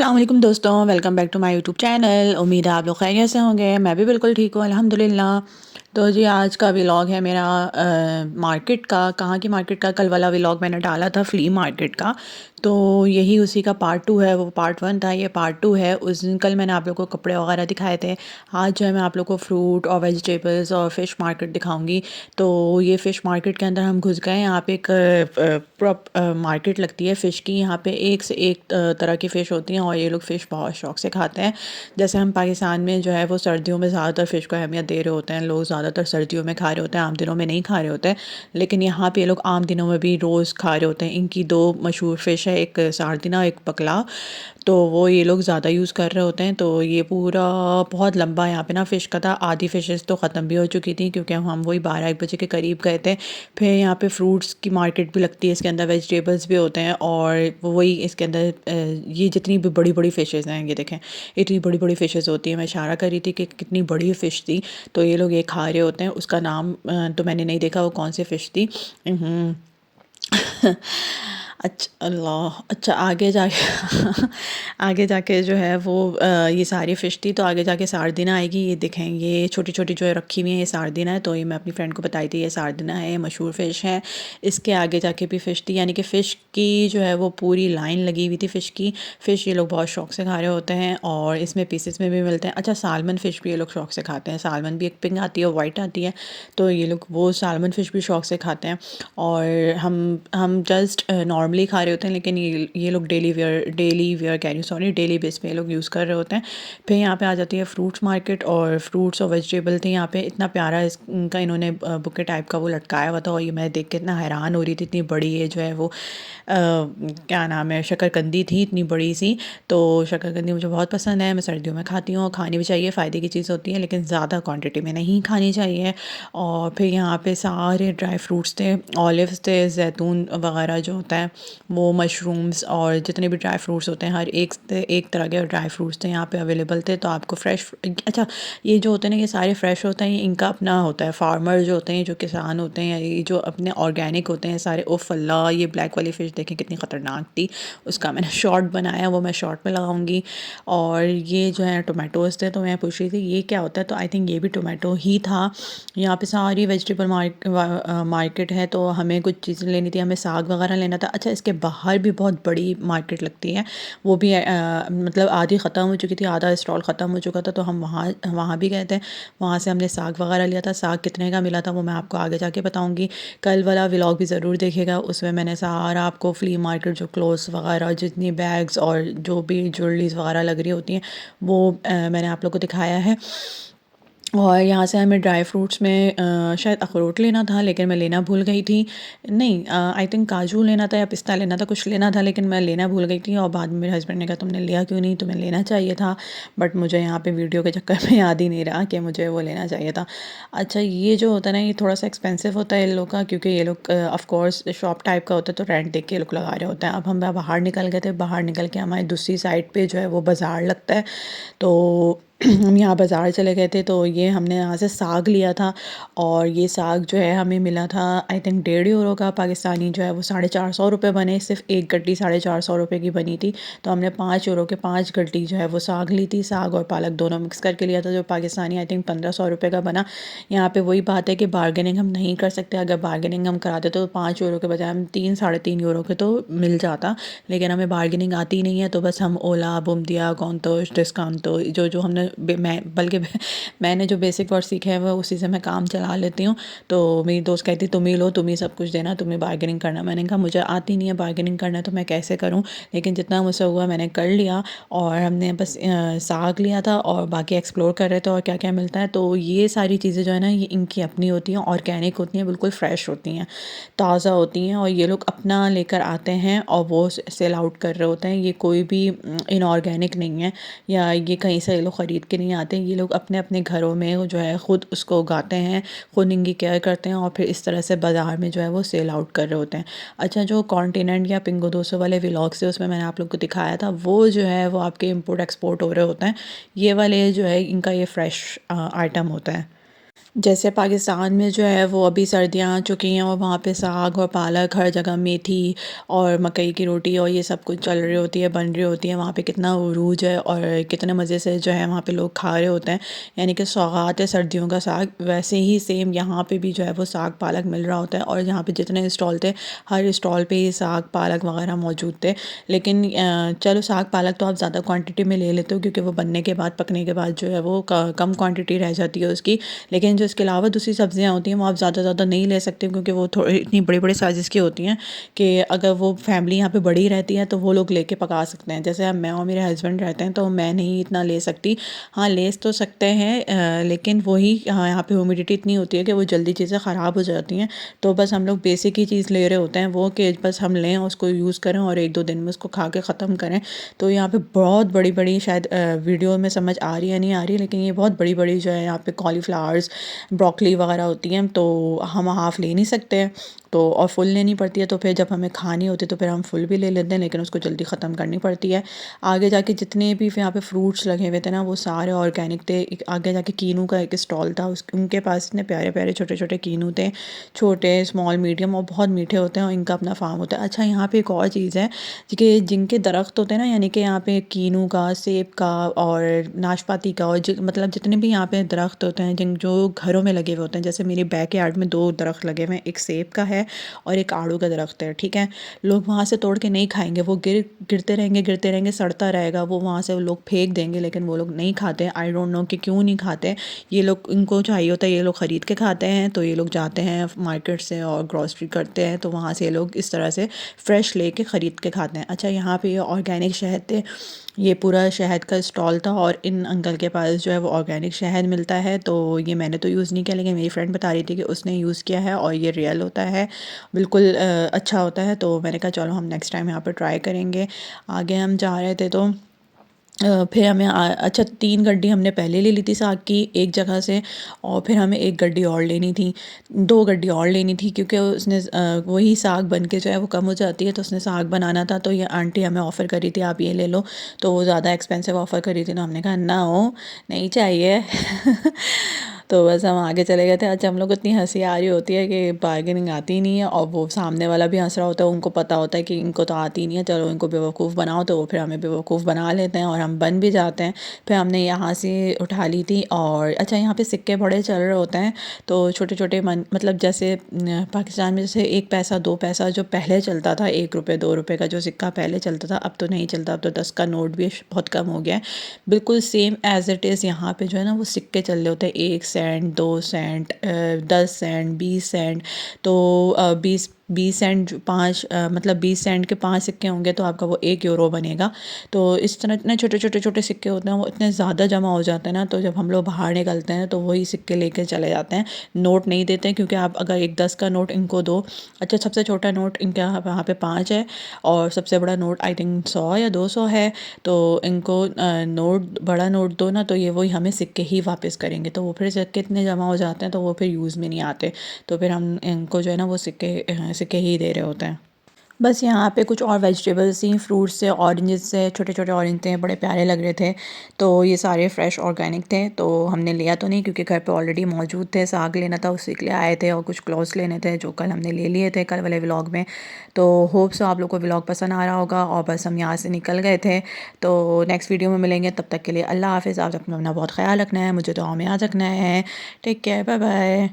अस्सलाम वालेकुम दोस्तों, welcome back to my YouTube channel. उम्मीद है आप लोग खैरियत से होंगे। मैं भी बिल्कुल ठीक हूँ अल्हम्दुलिल्लाह। तो जी आज का व्लॉग है मेरा मार्केट का। कहाँ की मार्केट का? कल वाला व्लॉग मैंने डाला था फ्ली मार्केट का, तो यही उसी का पार्ट टू है। वो पार्ट वन था, ये पार्ट टू है। उस दिन कल मैंने आप लोग को कपड़े वगैरह दिखाए थे। आज जो है मैं आप लोग को फ्रूट और वेजिटेबल्स और फ़िश मार्केट दिखाऊंगी। तो ये फ़िश मार्केट के अंदर हम घुस गए। यहाँ पे एक प्रॉप मार्केट लगती है फ़िश की। यहाँ पे एक से एक तरह की फ़िश होती हैं और ये लोग फ़िश बहुत शौक से खाते हैं। जैसे हम पाकिस्तान में जो है वो सर्दियों में ज़्यादातर फ़िश को अहमियत दे रहे होते हैं, लोग ज़्यादातर सर्दियों में खा रहे होते हैं, आम दिनों में नहीं खा रहे होते हैं। लेकिन यहाँ पे ये लोग आम दिनों में भी रोज़ खा रहे होते हैं। इनकी दो मशहूर फ़िश है, एक सार्डिना एक बकला। तो वो ये लोग ज़्यादा यूज़ कर रहे होते हैं। तो ये पूरा बहुत लंबा यहाँ पे ना फ़िश का था। आधी फ़िशेस तो ख़त्म भी हो चुकी थी क्योंकि हम वही 12-1 बजे के करीब गए थे। फिर यहाँ पे फ्रूट्स की मार्केट भी लगती है, इसके अंदर वेजिटेबल्स भी होते हैं। और वही इसके अंदर ये जितनी भी बड़ी बड़ी फ़िशेज़ हैं, ये देखें इतनी बड़ी बड़ी फ़िशेज़ होती हैं। मैं इशारा कर रही थी कि कितनी बड़ी फ़िश थी। तो ये लोग ये खा रहे होते हैं। उसका नाम तो मैंने नहीं देखा वो कौन सी फ़िश थी। अच्छा अल्लाह, अच्छा आगे जाके आगे जाके जो है वो ये सारी फ़िश थी। तो आगे जाके सार्डिना आएगी। ये देखें ये छोटी छोटी जो है रखी हुई है, ये सार्डिना है। तो ये मैं अपनी फ्रेंड को बताई थी, ये सार्डिना है, ये मशहूर फ़िश है। इसके आगे जाके भी फ़िश थी, यानी कि फ़िश की जो है वो पूरी लाइन लगी हुई थी फ़िश की। फ़िश ये लोग बहुत शौक से खा रहे होते हैं और इसमें पीसेस में भी मिलते हैं। अच्छा सालमन फ़िश भी ये लोग शौक से खाते हैं। सालमन भी एक पिंक आती है और वाइट आती है। तो ये लोग वो सालमन फ़िश भी शौक से खाते हैं। और हम जस्ट नॉर्मली खा रहे होते हैं, लेकिन ये लोग डेली वेयर कह रही हूँ, सॉरी, डेली बेस पे ये लोग यूज़ कर रहे होते हैं। फिर यहाँ पे आ जाती है फ्रूट्स मार्केट और फ्रूट्स और वेजिटेबल थे यहाँ पे। इतना प्यारा इनका इन्होंने बुके टाइप का वो लटकाया हुआ था और ये मैं देख के इतना हैरान हो रही थी। इतनी बड़ी ये जो है वो क्या नाम है, शकरकंदी थी इतनी बड़ी सी। तो शकरकंदी मुझे बहुत पसंद है, मैं सर्दियों में खाती हूँ। खानी भी चाहिए, फ़ायदे की चीज़ होती है, लेकिन ज़्यादा क्वांटिटी में नहीं खानी चाहिए। और फिर यहाँ पे सारे ड्राई फ्रूट्स थे, ऑलिव्स थे, जैतून वगैरह जो होता है वो, मशरूम्स और जितने भी ड्राई फ्रूट्स होते हैं, हर एक तरह के ड्राई फ्रूट्स थे यहाँ पे अवेलेबल थे। तो आपको फ्रेश, अच्छा ये जो होते हैं ना ये सारे फ्रेश होते हैं, ये इनका अपना होता है। फार्मर जो होते हैं, जो किसान होते हैं, ये जो अपने ऑर्गेनिक होते हैं सारे। उफ़ अल्लाह, ये ब्लैक वाली फ़िश देखें कितनी ख़तरनाक थी। उसका मैंने शॉर्ट बनाया, वो मैं शॉर्ट में लगाऊंगी। और ये जो है टोमेटोज़ थे, तो मैं पूछ रही थी ये क्या होता है, तो आई थिंक ये भी टोमेटो ही था। यहाँ पे सारी वेजिटेबल मार्केट है। तो हमें कुछ चीज़ें लेनी थी, हमें साग वगैरह लेना था। अच्छा इसके बाहर भी बहुत बड़ी मार्केट लगती है, वो भी मतलब आधी ख़त्म हो चुकी थी, आधा स्टॉल ख़त्म हो चुका था। तो हम वहाँ वहाँ भी गए थे, वहाँ से हमने साग वगैरह लिया था। साग कितने का मिला था वो मैं आपको आगे जाके बताऊँगी। कल वाला व्लॉग भी ज़रूर देखिएगा, उसमें मैंने सारा आपको फ्ली मार्केट जो क्लोथ्स वगैरह, जितनी बैग्स और जो भी ज्वेलरीज वगैरह लग रही होती हैं वो मैंने आप लोग को दिखाया है। और यहाँ से हमें ड्राई फ्रूट्स में शायद अखरोट लेना था, लेकिन मैं लेना भूल गई थी। नहीं, आई थिंक काजू लेना था या पिस्ता लेना था, कुछ लेना था, लेकिन मैं लेना भूल गई थी। और बाद में मेरे हस्बैंड ने कहा तुमने लिया क्यों नहीं, तुम्हें लेना चाहिए था। बट मुझे यहाँ पे वीडियो के चक्कर में याद ही नहीं रहा कि मुझे वो लेना चाहिए था। अच्छा ये जो होता है ना ये थोड़ा सा एक्सपेंसिव होता है इन लोग का, क्योंकि ये लोग ऑफकोर्स शॉप टाइप का होता है, तो रेंट देख के ये लोग लगा रहे होते हैं। अब हम बाहर निकल गए थे, बाहर निकल के हमारी दूसरी साइड पे जो है वो बाज़ार लगता है। तो हम यहाँ बाज़ार चले गए थे। तो ये हमने यहाँ से साग लिया था और ये साग जो है हमें मिला था आई थिंक 1.5 यूरो का पाकिस्तानी, जो है वो 450 रुपये बने। सिर्फ एक गड्डी 450 रुपये की बनी थी। तो हमने 5 यूरो के 5 गड्डी जो है वो साग ली थी। साग और पालक दोनों मिक्स करके लिया था, जो पाकिस्तानी आई थिंक 1500 रुपये का बना। यहाँ पे वही बात है कि बार्गेनिंग हम नहीं कर सकते। अगर बार्गेनिंग हम कराते तो 5 यूरो के बजाय हम 3-3.5 यूरो के तो मिल जाता, लेकिन हमें बार्गेनिंग आती नहीं है। तो बस हम ओला, बुमदिया, कॉन्टोश, डिस्काउंटो, जो हमने मैं बल्कि मैंने जो बेसिक वर्ड सीखे हैं वो उसी से मैं काम चला लेती हूँ। तो मेरी दोस्त कहती तुम ही लो, तुम ही सब कुछ देना, तुम्हें बार्गेनिंग करना। मैंने कहा मुझे आती नहीं है बार्गेनिंग करना, तो मैं कैसे करूँ, लेकिन जितना मुझसे हुआ मैंने कर लिया। और हमने बस साग लिया था और बाकी एक्सप्लोर कर रहे थे और क्या क्या मिलता है। तो ये सारी चीज़ें जो है ना ये इनकी अपनी होती हैं, ऑर्गेनिक होती हैं, बिल्कुल फ्रेश होती हैं, ताज़ा होती हैं। और ये लोग अपना लेकर आते हैं और वो सेल आउट कर रहे होते हैं। ये कोई भी इनऑर्गेनिक नहीं है, या ये कहीं से ये लोग ख़रीद के नहीं आते हैं। ये लोग अपने अपने घरों में जो है ख़ुद उसको उगाते हैं, ख़ुद इनकी केयर करते हैं और फिर इस तरह से बाज़ार में जो है वो सेल आउट कर रहे होते हैं। अच्छा जो कॉन्टिनेंट या पिंगो 200 वाले व्लॉग्स थे उसमें मैंने आप लोग को दिखाया था, वो जो है वो आपके इंपोर्ट एक्सपोर्ट हो रहे होते हैं। ये वाले जो है इनका ये फ्रेश आइटम होता है। जैसे पाकिस्तान में जो है वो अभी सर्दियाँ आ चुकी हैं और वहाँ पे साग और पालक हर जगह, मेथी और मकई की रोटी और ये सब कुछ चल रही होती है, बन रही होती है। वहाँ पे कितना उरूज है और कितने मज़े से जो है वहाँ पे लोग खा रहे होते हैं, यानी कि सौगात है सर्दियों का साग। वैसे ही सेम यहाँ पे भी जो है वो साग पालक मिल रहा होता है और यहाँ पे जितने स्टॉल थे, हर स्टॉल पे ही साग पालक वगैरह मौजूद थे। लेकिन चलो साग पालक तो आप ज़्यादा क्वांटिटी में ले लेते हो क्योंकि वो बनने के बाद, पकने के बाद जो है वो कम क्वांटिटी रह जाती है उसकी। लेकिन जो इसके अलावा दूसरी सब्जियां होती हैं वो आप ज़्यादा ज़्यादा नहीं ले सकते क्योंकि वो थोड़ी इतनी बड़ी बड़ी साइज़ की होती हैं कि अगर वो फैमिली यहाँ पे बड़ी रहती है तो वो लोग लेके पका सकते हैं। जैसे अब मैं और मेरे हस्बैंड रहते हैं तो मैं नहीं इतना ले सकती। हाँ, ले तो सकते हैं, लेकिन वही, हाँ, यहाँ पे ह्यूमिडिटी इतनी होती है कि वो जल्दी चीज़ें ख़राब हो जाती हैं। तो बस हम लोग बेसिक ही चीज़ ले रहे होते हैं वो, कि बस हम लें उसको यूज़ करें और एक दो दिन में उसको खा के ख़त्म करें। तो यहाँ पे बहुत बड़ी बड़ी, शायद वीडियो में समझ आ रही है नहीं आ रही, लेकिन ये बहुत बड़ी बड़ी जो है यहाँ पे कॉलीफ्लावर्स, ब्रोकली वगैरह होती हैं। तो हम हाफ़ ले नहीं सकते हैं, तो और फुल लेनी पड़ती है। तो फिर जब हमें खानी होती है तो फिर हम फुल भी ले लेते हैं, लेकिन उसको जल्दी ख़त्म करनी पड़ती है। आगे जाके जितने भी फिर यहाँ पे फ्रूट्स लगे हुए थे ना वो सारे ऑर्गेनिक थे। आगे जाके कीनू का एक स्टॉल था, उस उनके पास इतने प्यारे प्यारे छोटे छोटे कीनू थे, छोटे स्मॉल मीडियम, और बहुत मीठे होते हैं और इनका अपना फार्म होता है। अच्छा, यहाँ पे एक और चीज़ है कि जिनके दरख्त होते हैं ना, यानी कि यहाँ पे कीनू का, सेब का और नाशपाती का, और मतलब जितने भी यहाँ पे दरख्त होते हैं जिन जो घरों में लगे हुए होते हैं। जैसे मेरे बैक यार्ड में दो दरख्त लगे हुए हैं, एक सेब का है और एक आड़ू का दरख्त है, ठीक है। लोग वहाँ से तोड़ के नहीं खाएंगे, वो गिरते रहेंगे, सड़ता रहेगा, वो वहाँ से लोग फेंक देंगे, लेकिन वो लोग नहीं खाते। आई डोंट नो कि क्यों नहीं खाते। ये लोग, इनको चाहिए होता है, ये लोग ख़रीद के खाते हैं। तो ये लोग जाते हैं मार्केट से और ग्रॉसरी करते हैं, तो वहाँ से ये लोग इस तरह से फ्रेश लेके ख़रीद के खाते हैं। अच्छा, यहाँ पे ये ऑर्गेनिक शहद थे, ये पूरा शहद का स्टॉल था और इन अंकल के पास जो है वो ऑर्गेनिक शहद मिलता है। तो ये मैंने तो यूज़ नहीं किया, लेकिन मेरी फ्रेंड बता रही थी कि उसने यूज़ किया है और ये रियल होता है, बिल्कुल अच्छा होता है। तो मैंने कहा चलो हम नेक्स्ट टाइम यहाँ पर ट्राई करेंगे। आगे हम जा रहे थे तो फिर हमें अच्छा, 3 गड्डी हमने पहले ले ली थी साग की एक जगह से, और फिर हमें 1 गड्डी और लेनी थी, 2 गड्डी और लेनी थी, क्योंकि उसने वही साग बन के जो है वो कम हो जाती है। तो उसने साग बनाना था, तो ये आंटी हमें ऑफ़र करी थी आप ये ले लो। तो वो ज़्यादा एक्सपेंसिव ऑफ़र करी थी, तो हमने कहा ना हो, नहीं चाहिए। तो बस हम आगे चले गए थे। अच्छा, हम लोग को इतनी हंसी आ रही होती है कि बार्गेनिंग आती ही नहीं है, और वो सामने वाला भी हंस रहा होता है, उनको पता होता है कि इनको तो आती ही नहीं है, चलो इनको बेवकूफ़ बनाओ। तो वो फिर हमें बेवकूफ़ बना लेते हैं और हम बन भी जाते हैं। फिर हमने यहाँ से उठा ली थी। और अच्छा, यहाँ पे सिक्के बड़े चल रहे होते हैं, तो छोटे छोटे मतलब जैसे पाकिस्तान में जैसे 1 पैसा 2 पैसा जो पहले चलता था, 1 रुपये 2 रुपये का जो सिक्का पहले चलता था, अब तो नहीं चलता। अब तो 10 का नोट भी बहुत कम हो गया है। बिल्कुल सेम एज़ इट इज़ यहाँ पे जो है ना वो सिक्के चल रहे होते हैं, 1 सेंट, 2 सेंट, 10 सेंट, 20 सेंट। तो 20 सेंट 5, मतलब 20 सेंट के 5 सिक्के होंगे तो आपका वो 1 यूरो बनेगा। तो इस तरह इतने छोटे छोटे छोटे सिक्के होते हैं, वो इतने ज़्यादा जमा हो जाते हैं ना, तो जब हम लोग बाहर निकलते हैं तो वही सिक्के लेके चले जाते हैं। नोट नहीं देते हैं, क्योंकि आप अगर एक 10 का नोट इनको दो, अच्छा सबसे छोटा नोट इनके यहाँ पे 5 है और सबसे बड़ा नोट आई थिंक 100 या 200 है। तो इनको नोट, बड़ा नोट दो ना, तो ये वही हमें सिक्के ही वापस करेंगे। तो वो फिर सिक्के इतने जमा हो जाते हैं तो वो फिर यूज़ में नहीं आते। तो फिर हम इनको जो है ना वो सिक्के ही दे रहे होते हैं। बस यहाँ पे कुछ और वेजिटेबल्स थी, फ्रूट्स थे, ऑरेंजेस थे, छोटे छोटे ऑरेंज थे, बड़े प्यारे लग रहे थे। तो ये सारे फ्रेश ऑर्गेनिक थे, तो हमने लिया तो नहीं क्योंकि घर पे ऑलरेडी मौजूद थे। साग लेना था उसी के लिए आए थे, और कुछ क्लोथ्स लेने थे जो कल हमने ले लिए थे कल वाले व्लॉग में। तो होप सो आप लोग को व्लॉग पसंद आ रहा होगा, और बस हम यहाँ से निकल गए थे। तो नेक्स्ट वीडियो में मिलेंगे, तब तक के लिए अल्लाह हाफ़िज़। आप अपना बहुत ख्याल रखना है, मुझे दुआ में याद रखना है। Take care, bye bye.